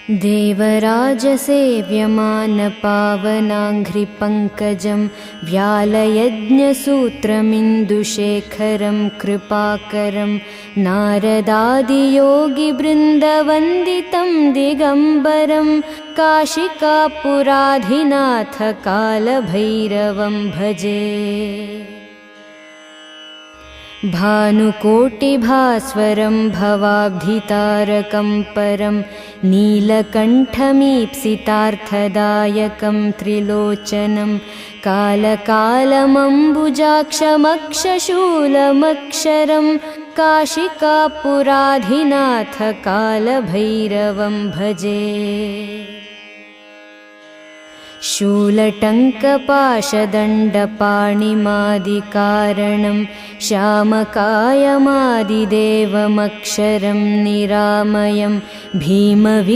देवराजसेव्यमानपावनाङ्घ्रिपङ्कजं व्यालयज्ञसूत्रमिन्दुशेखरं कृपाकरं नारदादियोगिवृन्दवन्दितं दिगम्बरं काशिकापुराधिनाथकालभैरवं भजे। भानुकोटिभास्वरं भवाब्धितारकं परं नीलकण्ठमीप्सितार्थदायकं त्रिलोचनं कालकालमम्बुजाक्षमक्षशूलमक्षरं काशिकापुराधिनाथकालभैरवं भजे। शूलटङ्कपाशदण्डपाणिमादिकारणं श्यामकायमादिदेवमक्षरं निरामयं भीमवि